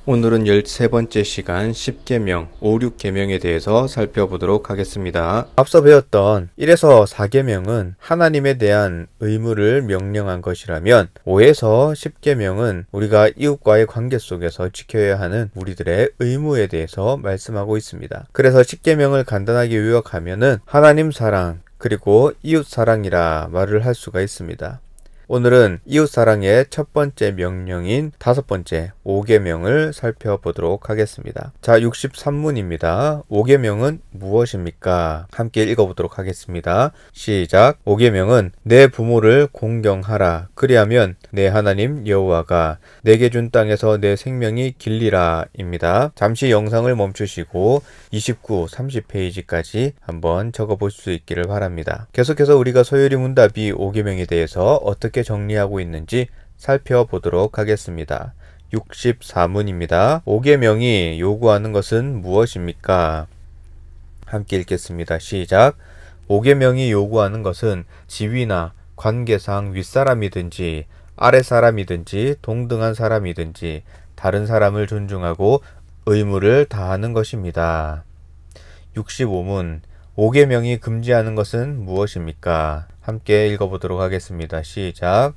오늘은 13번째 시간 10계명, 5, 6계명에 대해서 살펴보도록 하겠습니다. 앞서 배웠던 1에서 4계명은 하나님에 대한 의무를 명령한 것이라면 5에서 10계명은 우리가 이웃과의 관계 속에서 지켜야 하는 우리들의 의무에 대해서 말씀하고 있습니다. 그래서 10계명을 간단하게 요약하면은 하나님 사랑 그리고 이웃 사랑이라 말을 할 수가 있습니다. 오늘은 이웃사랑의 첫 번째 명령인 5번째 5계명을 살펴보도록 하겠습니다. 자, 63문입니다. 5계명은 무엇입니까? 함께 읽어보도록 하겠습니다. 시작. 5계명은 내 부모를 공경하라. 그리하면 내 하나님 여호와가 내게 준 땅에서 내 생명이 길리라 입니다. 잠시 영상을 멈추시고 29, 30페이지까지 한번 적어보실 수 있기를 바랍니다. 계속해서 우리가 소요리 문답이 5계명에 대해서 어떻게 정리하고 있는지 살펴보도록 하겠습니다. 64문입니다. 5계명이 요구하는 것은 무엇입니까? 함께 읽겠습니다. 시작. 5계명이 요구하는 것은 지위나 관계상 윗사람이든지 아랫사람이든지 동등한 사람이든지 다른 사람을 존중하고 의무를 다하는 것입니다. 65문 5계명이 금지하는 것은 무엇입니까? 함께 읽어보도록 하겠습니다. 시작.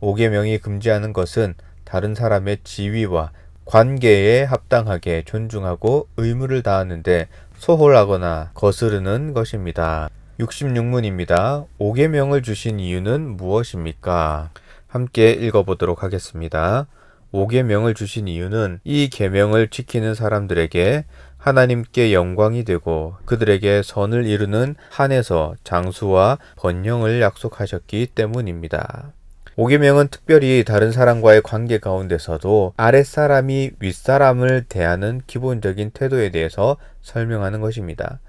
5계명이 금지하는 것은 다른 사람의 지위와 관계에 합당하게 존중하고 의무를 다하는데 소홀하거나 거스르는 것입니다. 66문입니다. 5계명을 주신 이유는 무엇입니까? 함께 읽어보도록 하겠습니다. 5계명을 주신 이유는 이 계명을 지키는 사람들에게 하나님께 영광이 되고 그들에게 선을 이루는 한에서 장수와 번영을 약속하셨기 때문입니다. 5계명은 특별히 다른 사람과의 관계 가운데서도 아랫사람이 윗사람을 대하는 기본적인 태도에 대해서 설명하는 것입니다.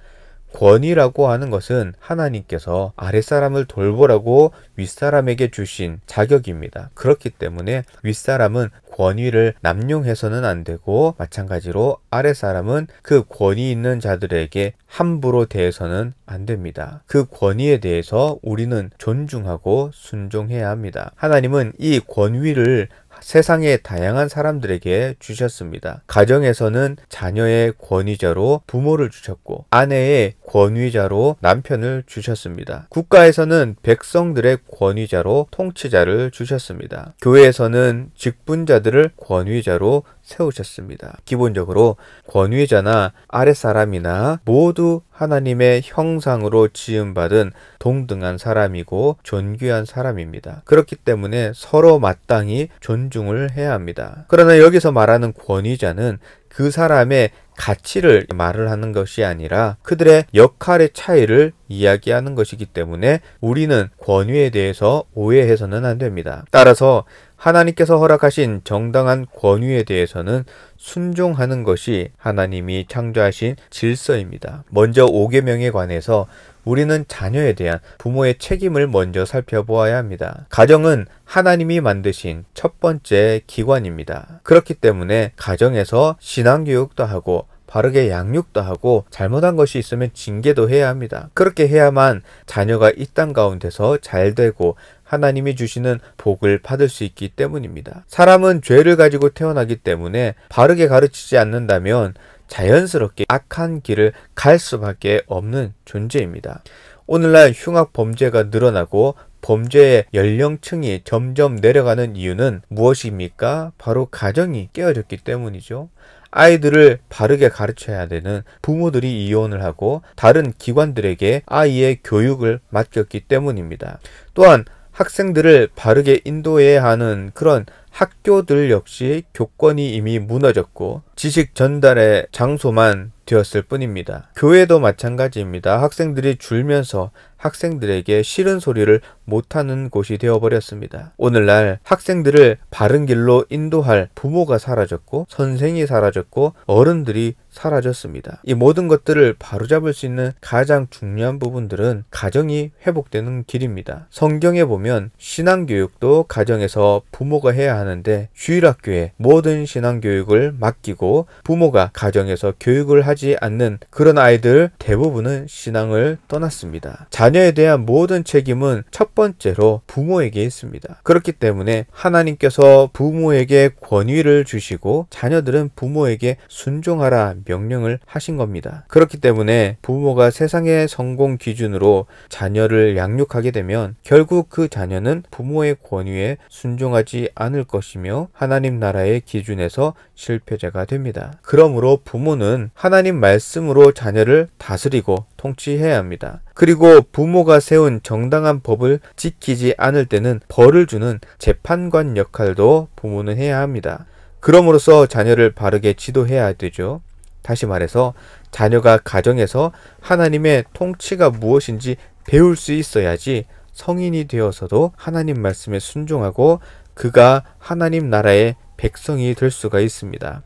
권위라고 하는 것은 하나님께서 아랫사람을 돌보라고 윗사람에게 주신 자격입니다. 그렇기 때문에 윗사람은 권위를 남용해서는 안 되고 마찬가지로 아랫사람은 그 권위 있는 자들에게 함부로 대해서는 안 됩니다. 그 권위에 대해서 우리는 존중하고 순종해야 합니다. 하나님은 이 권위를 세상의 다양한 사람들에게 주셨습니다. 가정에서는 자녀의 권위자로 부모를 주셨고 아내의 권위자로 남편을 주셨습니다. 국가에서는 백성들의 권위자로 통치자를 주셨습니다. 교회에서는 직분자들을 권위자로 세우셨습니다. 기본적으로 권위자나 아랫사람이나 모두 하나님의 형상으로 지음받은 동등한 사람이고 존귀한 사람입니다. 그렇기 때문에 서로 마땅히 존중을 해야 합니다. 그러나 여기서 말하는 권위자는 그 사람의 가치를 말을 하는 것이 아니라 그들의 역할의 차이를 이야기하는 것이기 때문에 우리는 권위에 대해서 오해해서는 안 됩니다. 따라서 하나님께서 허락하신 정당한 권위에 대해서는 순종하는 것이 하나님이 창조하신 질서입니다. 먼저 5계명에 관해서 우리는 자녀에 대한 부모의 책임을 먼저 살펴보아야 합니다. 가정은 하나님이 만드신 첫 번째 기관입니다. 그렇기 때문에 가정에서 신앙교육도 하고 바르게 양육도 하고 잘못한 것이 있으면 징계도 해야 합니다. 그렇게 해야만 자녀가 이 땅 가운데서 잘 되고 하나님이 주시는 복을 받을 수 있기 때문입니다. 사람은 죄를 가지고 태어나기 때문에 바르게 가르치지 않는다면 자연스럽게 악한 길을 갈 수밖에 없는 존재입니다. 오늘날 흉악 범죄가 늘어나고 범죄의 연령층이 점점 내려가는 이유는 무엇입니까? 바로 가정이 깨어졌기 때문이죠. 아이들을 바르게 가르쳐야 되는 부모들이 이혼을 하고 다른 기관들에게 아이의 교육을 맡겼기 때문입니다. 또한 학생들을 바르게 인도해야 하는 그런 학교들 역시 교권이 이미 무너졌고 지식 전달의 장소만 되었을 뿐입니다. 교회도 마찬가지입니다. 학생들이 줄면서 학생들에게 싫은 소리를 못하는 곳이 되어버렸습니다. 오늘날 학생들을 바른 길로 인도할 부모가 사라졌고 선생이 사라졌고 어른들이 사라졌습니다. 이 모든 것들을 바로잡을 수 있는 가장 중요한 부분들은 가정이 회복되는 길입니다. 성경에 보면 신앙교육도 가정에서 부모가 해야 하는데 주일학교에 모든 신앙교육을 맡기고 그리고 부모가 가정에서 교육을 하지 않는 그런 아이들 대부분은 신앙을 떠났습니다. 자녀에 대한 모든 책임은 첫 번째로 부모에게 있습니다. 그렇기 때문에 하나님께서 부모에게 권위를 주시고 자녀들은 부모에게 순종하라 명령을 하신 겁니다. 그렇기 때문에 부모가 세상의 성공 기준으로 자녀를 양육하게 되면 결국 그 자녀는 부모의 권위에 순종하지 않을 것이며 하나님 나라의 기준에서 실패자가 됩니다. 그러므로 부모는 하나님 말씀으로 자녀를 다스리고 통치해야 합니다. 그리고 부모가 세운 정당한 법을 지키지 않을 때는 벌을 주는 재판관 역할도 부모는 해야 합니다. 그럼으로써 자녀를 바르게 지도해야 되죠. 다시 말해서 자녀가 가정에서 하나님의 통치가 무엇인지 배울 수 있어야지 성인이 되어서도 하나님 말씀에 순종하고 그가 하나님 나라의 백성이 될 수가 있습니다.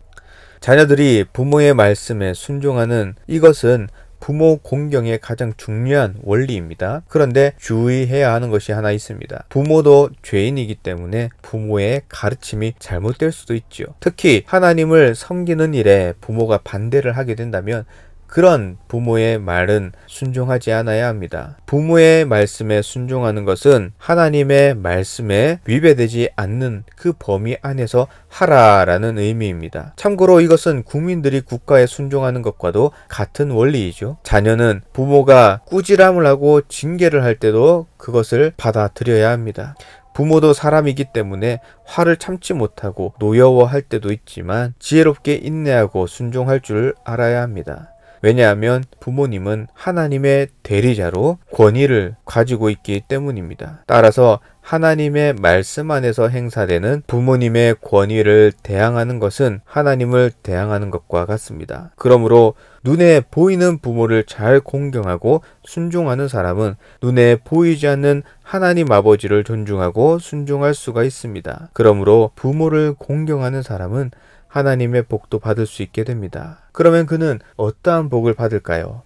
자녀들이 부모의 말씀에 순종하는 이것은 부모 공경의 가장 중요한 원리입니다. 그런데 주의해야 하는 것이 하나 있습니다. 부모도 죄인이기 때문에 부모의 가르침이 잘못될 수도 있죠. 특히 하나님을 섬기는 일에 부모가 반대를 하게 된다면 그런 부모의 말은 순종하지 않아야 합니다. 부모의 말씀에 순종하는 것은 하나님의 말씀에 위배되지 않는 그 범위 안에서 하라라는 의미입니다. 참고로 이것은 국민들이 국가에 순종하는 것과도 같은 원리이죠. 자녀는 부모가 꾸지람을 하고 징계를 할 때도 그것을 받아들여야 합니다. 부모도 사람이기 때문에 화를 참지 못하고 노여워할 때도 있지만 지혜롭게 인내하고 순종할 줄 알아야 합니다. 왜냐하면 부모님은 하나님의 대리자로 권위를 가지고 있기 때문입니다. 따라서 하나님의 말씀 안에서 행사되는 부모님의 권위를 대항하는 것은 하나님을 대항하는 것과 같습니다. 그러므로 눈에 보이는 부모를 잘 공경하고 순종하는 사람은 눈에 보이지 않는 하나님 아버지를 존중하고 순종할 수가 있습니다. 그러므로 부모를 공경하는 사람은 하나님의 복도 받을 수 있게 됩니다. 그러면 그는 어떠한 복을 받을까요?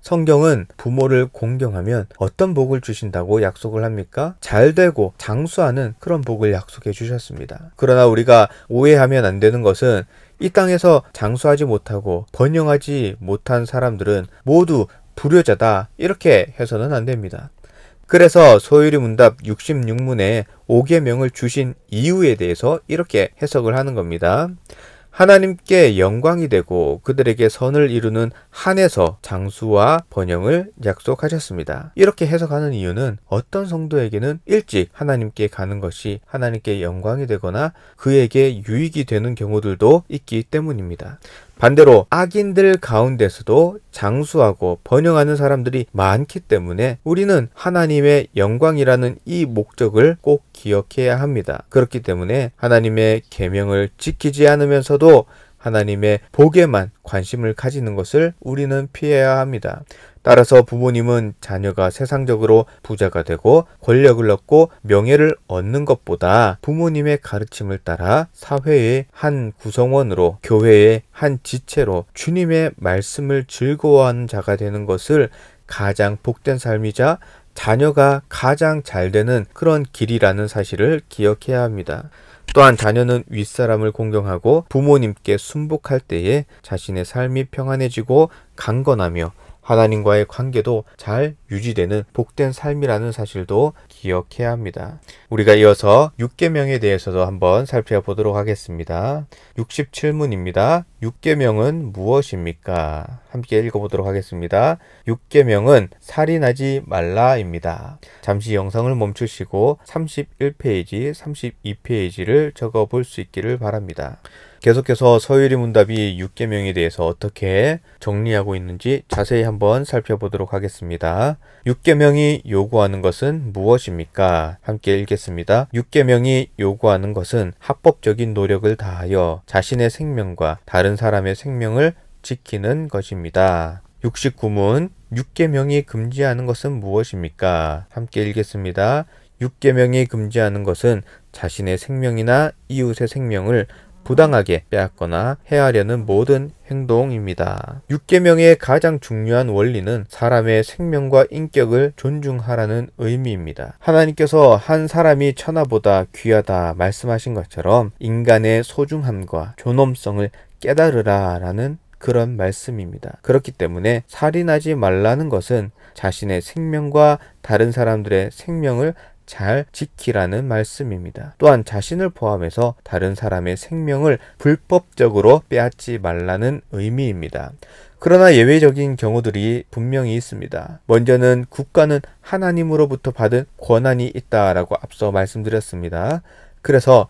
성경은 부모를 공경하면 어떤 복을 주신다고 약속을 합니까? 잘되고 장수하는 그런 복을 약속해 주셨습니다. 그러나 우리가 오해하면 안 되는 것은 이 땅에서 장수하지 못하고 번영하지 못한 사람들은 모두 불효자다 이렇게 해서는 안 됩니다. 그래서 소유리 문답 66문에 5계명을 주신 이유에 대해서 이렇게 해석을 하는 겁니다. 하나님께 영광이 되고 그들에게 선을 이루는 한에서 장수와 번영을 약속하셨습니다. 이렇게 해석하는 이유는 어떤 성도에게는 일찍 하나님께 가는 것이 하나님께 영광이 되거나 그에게 유익이 되는 경우들도 있기 때문입니다. 반대로 악인들 가운데서도 장수하고 번영하는 사람들이 많기 때문에 우리는 하나님의 영광이라는 이 목적을 꼭 기억해야 합니다. 그렇기 때문에 하나님의 계명을 지키지 않으면서도 하나님의 복에만 관심을 가지는 것을 우리는 피해야 합니다. 따라서 부모님은 자녀가 세상적으로 부자가 되고 권력을 얻고 명예를 얻는 것보다 부모님의 가르침을 따라 사회의 한 구성원으로 교회의 한 지체로 주님의 말씀을 즐거워하는 자가 되는 것을 가장 복된 삶이자 자녀가 가장 잘 되는 그런 길이라는 사실을 기억해야 합니다. 또한 자녀는 윗사람을 공경하고 부모님께 순복할 때에 자신의 삶이 평안해지고 강건하며 하나님과의 관계도 잘 유지되는 복된 삶이라는 사실도 기억해야 합니다. 우리가 이어서 6계명에 대해서도 한번 살펴보도록 하겠습니다. 67문입니다. 6계명은 무엇입니까? 함께 읽어보도록 하겠습니다. 6계명은 살인하지 말라입니다. 잠시 영상을 멈추시고 31페이지, 32페이지를 적어 볼 수 있기를 바랍니다. 계속해서 서유리 문답이 6계명에 대해서 어떻게 정리하고 있는지 자세히 한번 살펴보도록 하겠습니다. 6계명이 요구하는 것은 무엇입니까? 함께 읽겠습니다. 6계명이 요구하는 것은 합법적인 노력을 다하여 자신의 생명과 다른 사람의 생명을 지키는 것입니다. 69문 6계명이 금지하는 것은 무엇입니까? 함께 읽겠습니다. 6계명이 금지하는 것은 자신의 생명이나 이웃의 생명을 부당하게 빼앗거나 해하려는 모든 행동입니다. 6계명의 가장 중요한 원리는 사람의 생명과 인격을 존중하라는 의미입니다. 하나님께서 한 사람이 천하보다 귀하다 말씀하신 것처럼 인간의 소중함과 존엄성을 깨달으라 라는 그런 말씀입니다. 그렇기 때문에 살인하지 말라는 것은 자신의 생명과 다른 사람들의 생명을 잘 지키라는 말씀입니다. 또한 자신을 포함해서 다른 사람의 생명을 불법적으로 빼앗지 말라는 의미입니다. 그러나 예외적인 경우들이 분명히 있습니다. 먼저는 국가는 하나님으로부터 받은 권한이 있다라고 앞서 말씀드렸습니다. 그래서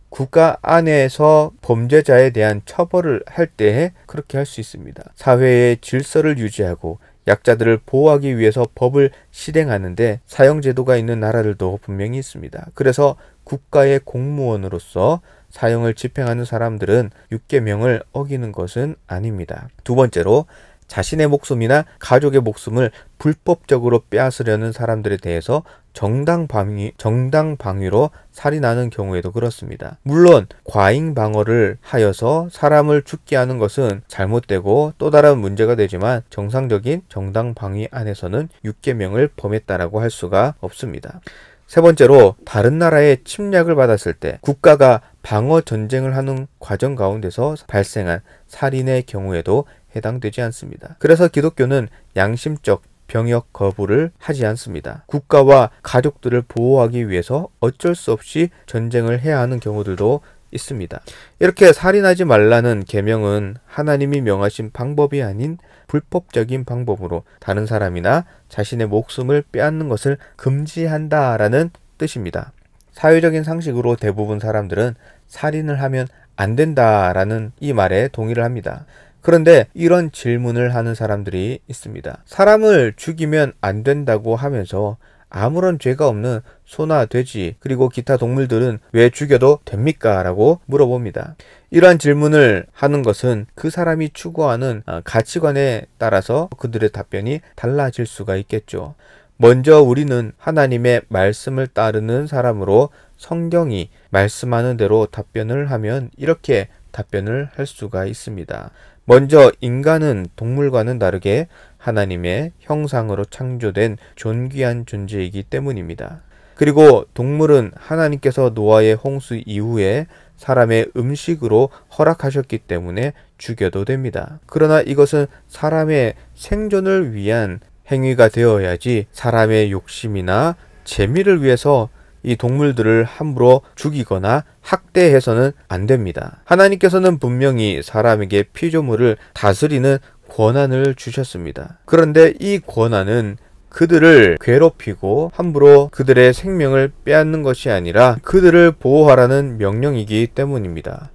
국가 안에서 범죄자에 대한 처벌을 할 때에 그렇게 할 수 있습니다. 사회의 질서를 유지하고 약자들을 보호하기 위해서 법을 실행하는데 사형제도가 있는 나라들도 분명히 있습니다. 그래서 국가의 공무원으로서 사형을 집행하는 사람들은 6계명을 어기는 것은 아닙니다. 두 번째로 자신의 목숨이나 가족의 목숨을 불법적으로 빼앗으려는 사람들에 대해서 정당 방위로 살인하는 경우에도 그렇습니다. 물론 과잉 방어를 하여서 사람을 죽게 하는 것은 잘못되고 또 다른 문제가 되지만 정상적인 정당 방위 안에서는 6계명을 범했다라고 할 수가 없습니다. 세 번째로 다른 나라의 침략을 받았을 때 국가가 방어 전쟁을 하는 과정 가운데서 발생한 살인의 경우에도 해당되지 않습니다. 그래서 기독교는 양심적 병역 거부를 하지 않습니다. 국가와 가족들을 보호하기 위해서 어쩔 수 없이 전쟁을 해야 하는 경우들도 있습니다. 이렇게 살인하지 말라는 계명은 하나님이 명하신 방법이 아닌 불법적인 방법으로 다른 사람이나 자신의 목숨을 빼앗는 것을 금지한다라는 뜻입니다. 사회적인 상식으로 대부분 사람들은 살인을 하면 안 된다라는 이 말에 동의를 합니다. 그런데 이런 질문을 하는 사람들이 있습니다. 사람을 죽이면 안 된다고 하면서 아무런 죄가 없는 소나 돼지 그리고 기타 동물들은 왜 죽여도 됩니까? 라고 물어봅니다. 이러한 질문을 하는 것은 그 사람이 추구하는 가치관에 따라서 그들의 답변이 달라질 수가 있겠죠. 먼저 우리는 하나님의 말씀을 따르는 사람으로 성경이 말씀하는 대로 답변을 하면 이렇게 답변을 할 수가 있습니다. 먼저 인간은 동물과는 다르게 하나님의 형상으로 창조된 존귀한 존재이기 때문입니다. 그리고 동물은 하나님께서 노아의 홍수 이후에 사람의 음식으로 허락하셨기 때문에 죽여도 됩니다. 그러나 이것은 사람의 생존을 위한 행위가 되어야지 사람의 욕심이나 재미를 위해서 이 동물들을 함부로 죽이거나 학대해서는 안 됩니다. 하나님께서는 분명히 사람에게 피조물을 다스리는 권한을 주셨습니다. 그런데 이 권한은 그들을 괴롭히고 함부로 그들의 생명을 빼앗는 것이 아니라 그들을 보호하라는 명령이기 때문입니다.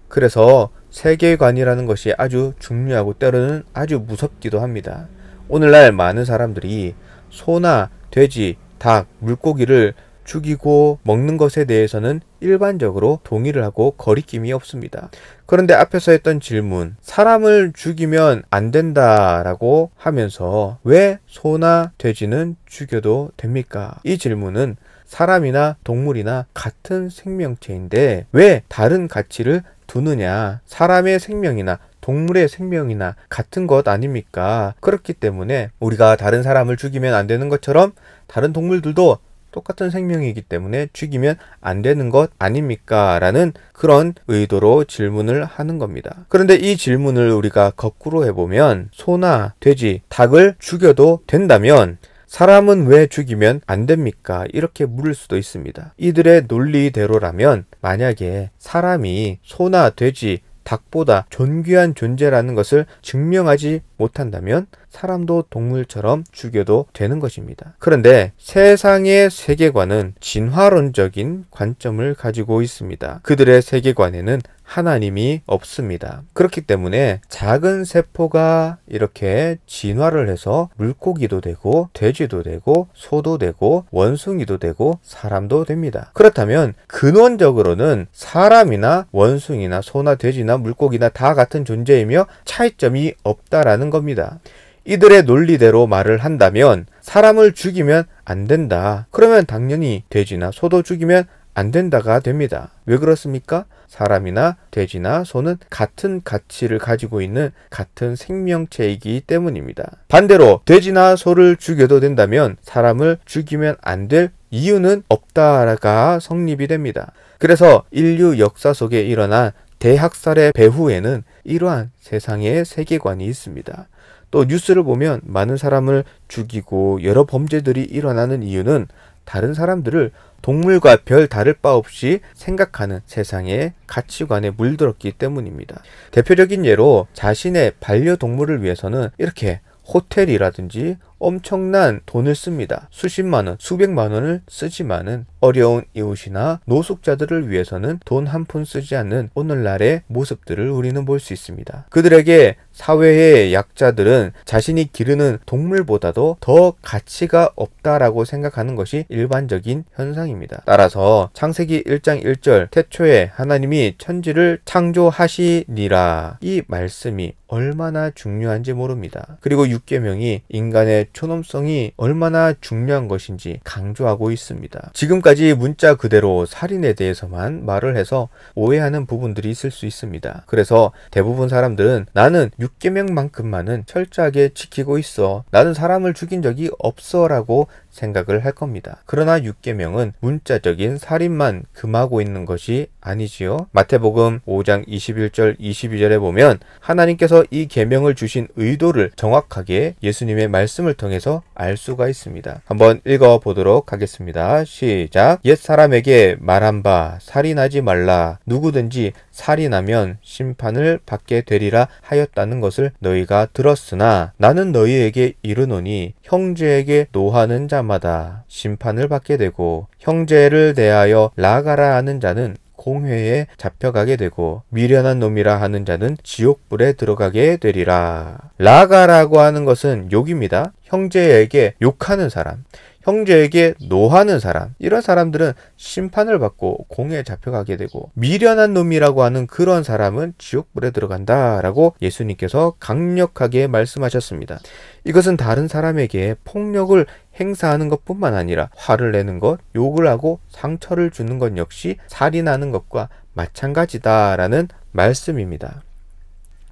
그래서 세계관이라는 것이 아주 중요하고 때로는 아주 무섭기도 합니다. 오늘날 많은 사람들이 소나 돼지, 닭, 물고기를 죽이고 먹는 것에 대해서는 일반적으로 동의를 하고 거리낌이 없습니다. 그런데 앞에서 했던 질문, 사람을 죽이면 안 된다라고 하면서 왜 소나 돼지는 죽여도 됩니까? 이 질문은 사람이나 동물이나 같은 생명체인데 왜 다른 가치를 두느냐? 사람의 생명이나 동물의 생명이나 같은 것 아닙니까? 그렇기 때문에 우리가 다른 사람을 죽이면 안 되는 것처럼 다른 동물들도 똑같은 생명이기 때문에 죽이면 안 되는 것 아닙니까? 라는 그런 의도로 질문을 하는 겁니다. 그런데 이 질문을 우리가 거꾸로 해보면 소나 돼지, 닭을 죽여도 된다면 사람은 왜 죽이면 안 됩니까? 이렇게 물을 수도 있습니다. 이들의 논리대로라면 만약에 사람이 소나 돼지, 닭보다 존귀한 존재라는 것을 증명하지 못한다면 사람도 동물처럼 죽여도 되는 것입니다. 그런데 세상의 세계관은 진화론적인 관점을 가지고 있습니다. 그들의 세계관에는 하나님이 없습니다. 그렇기 때문에 작은 세포가 이렇게 진화를 해서 물고기도 되고 돼지도 되고 소도 되고 원숭이도 되고 사람도 됩니다. 그렇다면 근원적으로는 사람이나 원숭이나 소나 돼지나 물고기나 다 같은 존재이며 차이점이 없다라는 겁니다. 이들의 논리대로 말을 한다면 사람을 죽이면 안 된다. 그러면 당연히 돼지나 소도 죽이면 안 된다가 됩니다. 왜 그렇습니까? 사람이나 돼지나 소는 같은 가치를 가지고 있는 같은 생명체이기 때문입니다. 반대로 돼지나 소를 죽여도 된다면 사람을 죽이면 안 될 이유는 없다가 성립이 됩니다. 그래서 인류 역사 속에 일어난 대학살의 배후에는 이러한 세상의 세계관이 있습니다. 또 뉴스를 보면 많은 사람을 죽이고 여러 범죄들이 일어나는 이유는 다른 사람들을 동물과 별 다를 바 없이 생각하는 세상의 가치관에 물들었기 때문입니다. 대표적인 예로 자신의 반려동물을 위해서는 이렇게 호텔이라든지 엄청난 돈을 씁니다. 수십만 원, 수백만 원을 쓰지만은 어려운 이웃이나 노숙자들을 위해서는 돈 한 푼 쓰지 않는 오늘날의 모습들을 우리는 볼 수 있습니다. 그들에게 사회의 약자들은 자신이 기르는 동물보다도 더 가치가 없다라고 생각하는 것이 일반적인 현상입니다. 따라서 창세기 1장 1절 태초에 하나님이 천지를 창조하시니라 이 말씀이 얼마나 중요한지 모릅니다. 그리고 6계명이 인간의 존엄성이 얼마나 중요한 것인지 강조하고 있습니다. 지금까지 문자 그대로 살인에 대해서만 말을 해서 오해하는 부분들이 있을 수 있습니다. 그래서 대부분 사람들은 나는 6계명만큼만은 철저하게 지키고 있어. 나는 사람을 죽인 적이 없어 라고 생각을 할 겁니다. 그러나 6계명은 문자적인 살인만 금하고 있는 것이 아니지요. 마태복음 5장 21절 22절에 보면 하나님께서 이 계명을 주신 의도를 정확하게 예수님의 말씀을 통해서 알 수가 있습니다. 한번 읽어보도록 하겠습니다. 시작. 옛 사람에게 말한 바 살인하지 말라. 누구든지 살인하면 심판을 받게 되리라 하였다는 것을 너희가 들었으나 나는 너희에게 이르노니 형제에게 노하는 자마다 심판을 받게 되고 형제를 대하여 나가라 하는 자는 공회에 잡혀가게 되고 미련한 놈이라 하는 자는 지옥불에 들어가게 되리라. 라가라고 하는 것은 욕입니다. 형제에게 욕하는 사람, 형제에게 노하는 사람, 이런 사람들은 심판을 받고 공회에 잡혀가게 되고 미련한 놈이라고 하는 그런 사람은 지옥불에 들어간다 라고 예수님께서 강력하게 말씀하셨습니다. 이것은 다른 사람에게 폭력을 행사하는 것뿐만 아니라 화를 내는 것, 욕을 하고 상처를 주는 것 역시 살인하는 것과 마찬가지다라는 말씀입니다.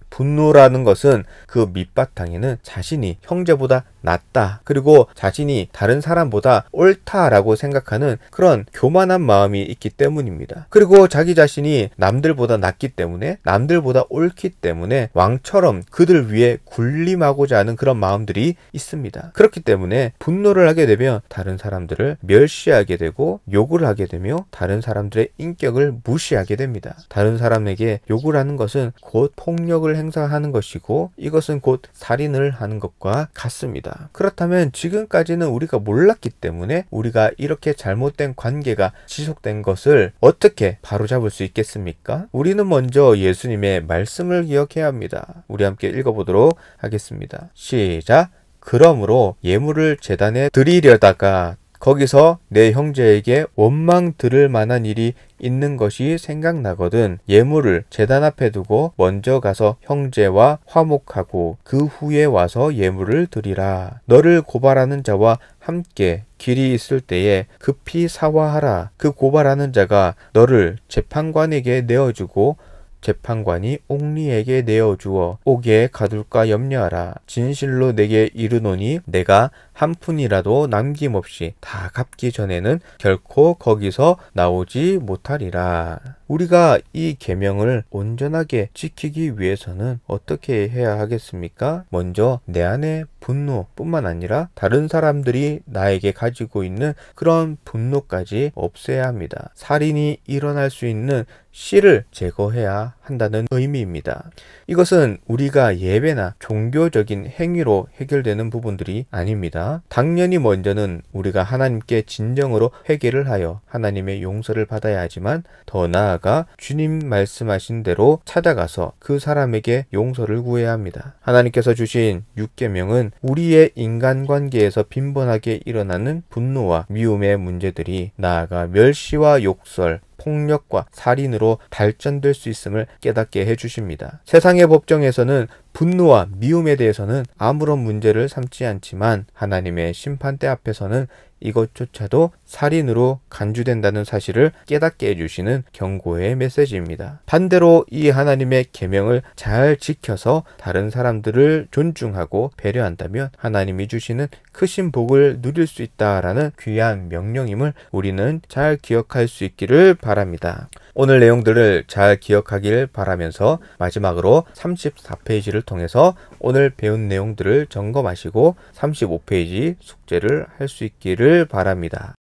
분노라는 것은 그 밑바탕에는 자신이 형제보다 낫다, 그리고 자신이 다른 사람보다 옳다라고 생각하는 그런 교만한 마음이 있기 때문입니다. 그리고 자기 자신이 남들보다 낫기 때문에, 남들보다 옳기 때문에 왕처럼 그들 위에 군림하고자 하는 그런 마음들이 있습니다. 그렇기 때문에 분노를 하게 되면 다른 사람들을 멸시하게 되고 욕을 하게 되며 다른 사람들의 인격을 무시하게 됩니다. 다른 사람에게 욕을 하는 것은 곧 폭력을 행사하는 것이고 이것은 곧 살인을 하는 것과 같습니다. 그렇다면 지금까지는 우리가 몰랐기 때문에 우리가 이렇게 잘못된 관계가 지속된 것을 어떻게 바로잡을 수 있겠습니까? 우리는 먼저 예수님의 말씀을 기억해야 합니다. 우리 함께 읽어보도록 하겠습니다. 시작. 그러므로 예물을 제단에 드리려다가 거기서 내 형제에게 원망 들을 만한 일이 있는 것이 생각나거든 예물을 제단 앞에 두고 먼저 가서 형제와 화목하고 그 후에 와서 예물을 드리라. 너를 고발하는 자와 함께 길이 있을 때에 급히 사화하라. 그 고발하는 자가 너를 재판관에게 내어주고 재판관이 옥리에게 내어주어 옥에 가둘까 염려하라. 진실로 내게 이르노니 내가 한 푼이라도 남김없이 다 갚기 전에는 결코 거기서 나오지 못하리라. 우리가 이 계명을 온전하게 지키기 위해서는 어떻게 해야 하겠습니까? 먼저 내 안에 분노뿐만 아니라 다른 사람들이 나에게 가지고 있는 그런 분노까지 없애야 합니다. 살인이 일어날 수 있는 씨를 제거해야 한다는 의미입니다. 이것은 우리가 예배나 종교적인 행위로 해결되는 부분들이 아닙니다. 당연히 먼저는 우리가 하나님께 진정으로 회개를 하여 하나님의 용서를 받아야 하지만 더 나아가 주님 말씀하신 대로 찾아가서 그 사람에게 용서를 구해야 합니다. 하나님께서 주신 6계명은 우리의 인간관계에서 빈번하게 일어나는 분노와 미움의 문제들이 나아가 멸시와 욕설, 폭력과 살인으로 발전될 수 있음을 깨닫게 해주십니다. 세상의 법정에서는 분노와 미움에 대해서는 아무런 문제를 삼지 않지만 하나님의 심판대 앞에서는 이것조차도 살인으로 간주된다는 사실을 깨닫게 해주시는 경고의 메시지입니다. 반대로 이 하나님의 계명을 잘 지켜서 다른 사람들을 존중하고 배려한다면 하나님이 주시는 크신 복을 누릴 수 있다라는 귀한 명령임을 우리는 잘 기억할 수 있기를 바랍니다. 오늘 내용들을 잘 기억하길 바라면서 마지막으로 34페이지를 통해서 오늘 배운 내용들을 점검하시고 35페이지 숙제를 할 수 있기를 바랍니다.